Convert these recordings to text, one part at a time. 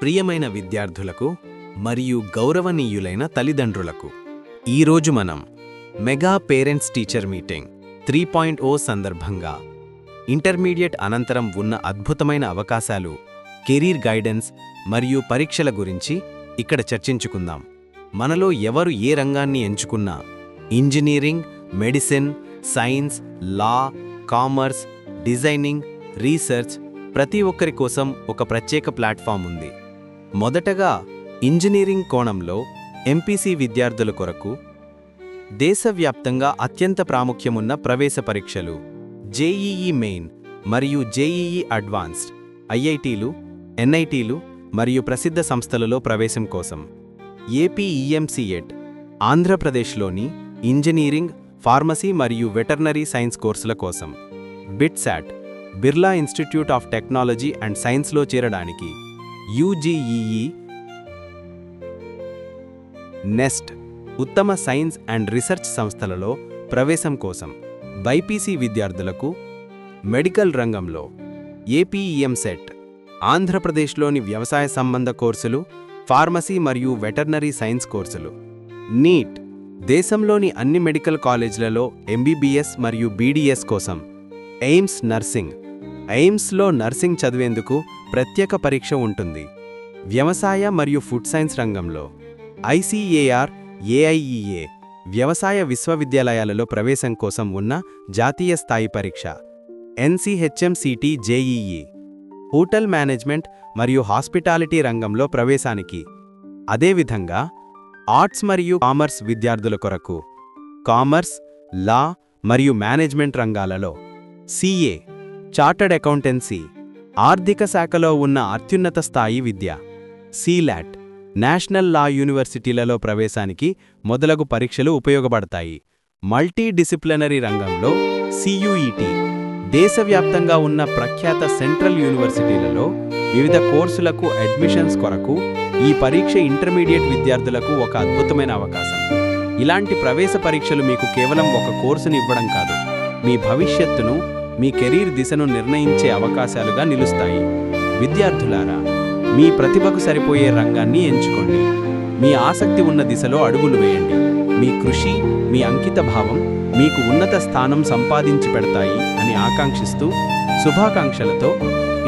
ప్రియమైన విద్యార్థులకు మరియు గౌరవనీయులైన తల్లిదండ్రులకు ఈరోజు మనం మెగా పేరెంట్స్ టీచర్ మీటింగ్ 3.0 సందర్భంగా ఇంటర్మీడియట్ అనంతరం ఉన్న అద్భుతమైన అవకాశాలు, కెరీర్ గైడెన్స్ మరియు పరీక్షల గురించి ఇక్కడ చర్చించుకుందాం. మనలో ఎవరు ఏ రంగాన్ని ఎంచుకున్నా ఇంజనీరింగ్, మెడిసిన్, సైన్స్, లా, కామర్స్, డిజైనింగ్, రీసెర్చ్ ప్రతి ఒక్కరి కోసం ఒక ప్రత్యేక ప్లాట్ఫామ్ ఉంది. మొదటగా ఇంజనీరింగ్ కోణంలో ఎంపీసీ విద్యార్థుల కొరకు దేశవ్యాప్తంగా అత్యంత ప్రాముఖ్యమున్న ప్రవేశ పరీక్షలు జేఈఈ మెయిన్ మరియు జేఈఈ అడ్వాన్స్డ్, ఐఐటీలు, ఎన్ఐటీలు మరియు ప్రసిద్ధ సంస్థలలో ప్రవేశం కోసం ఏపీఈఎంసీఎట్, ఆంధ్రప్రదేశ్లోని ఇంజనీరింగ్, ఫార్మసీ మరియు వెటర్నరీ సైన్స్ కోర్సుల కోసం BITSAT, Birla institute of technology and సైన్స్లో చేరడానికి యూజీఈఈ, నెస్ట్, ఉత్తమ సైన్స్ అండ్ రీసెర్చ్ సంస్థలలో ప్రవేశం కోసం బైపీసీ విద్యార్థులకు మెడికల్ రంగంలో ఏపీఈఎంసెట్, ఆంధ్రప్రదేశ్లోని వ్యవసాయ సంబంధ కోర్సులు, ఫార్మసీ మరియు వెటర్నరీ సైన్స్ కోర్సులు, నీట్, దేశంలోని అన్ని మెడికల్ కాలేజీలలో ఎంబీబీఎస్ మరియు బీడీఎస్ కోసం ఎయిమ్స్ నర్సింగ్, ఎయిమ్స్లో నర్సింగ్ చదివేందుకు ప్రత్యేక పరీక్ష ఉంటుంది. వ్యవసాయ మరియు ఫుడ్ సైన్స్ రంగంలో ఐసీఏఆర్, ఏఐఈఏ, వ్యవసాయ విశ్వవిద్యాలయాలలో ప్రవేశం కోసం ఉన్న జాతీయ స్థాయి పరీక్ష ఎన్సీహెచ్ఎంసీటీ జేఈఈ, హోటల్ మేనేజ్మెంట్ మరియు హాస్పిటాలిటీ రంగంలో ప్రవేశానికి, అదేవిధంగా ఆర్ట్స్ మరియు కామర్స్ విద్యార్థుల కొరకు కామర్స్, లా మరియు మేనేజ్మెంట్ రంగాలలో సీఏ, చార్టర్డ్ అకౌంటెన్సీ, ఆర్థిక శాఖలో ఉన్న అత్యున్నత స్థాయి విద్య, సీలాట్, నేషనల్ లా యూనివర్సిటీలలో ప్రవేశానికి మొదలగు పరీక్షలు ఉపయోగపడతాయి. మల్టీ డిసిప్లినరీ రంగంలో సియుఈటీ, దేశవ్యాప్తంగా ఉన్న ప్రఖ్యాత సెంట్రల్ యూనివర్సిటీలలో వివిధ కోర్సులకు అడ్మిషన్స్ కొరకు ఈ పరీక్ష ఇంటర్మీడియట్ విద్యార్థులకు ఒక అద్భుతమైన అవకాశం. ఇలాంటి ప్రవేశ పరీక్షలు మీకు కేవలం ఒక కోర్సుని ఇవ్వడం కాదు, మీ భవిష్యత్తును, మీ కెరీర్ దిశను నిర్ణయించే అవకాశాలుగా నిలుస్తాయి. విద్యార్థులారా, మీ ప్రతిభకు సరిపోయే రంగాన్ని ఎంచుకోండి. మీ ఆసక్తి ఉన్న దిశలో అడుగులు వేయండి. మీ కృషి, మీ అంకితభావం మీకు ఉన్నత స్థానం సంపాదించి పెడతాయి అని ఆకాంక్షిస్తూ శుభాకాంక్షలతో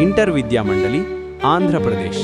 ఇంటర్ విద్యామండలి, ఆంధ్రప్రదేశ్.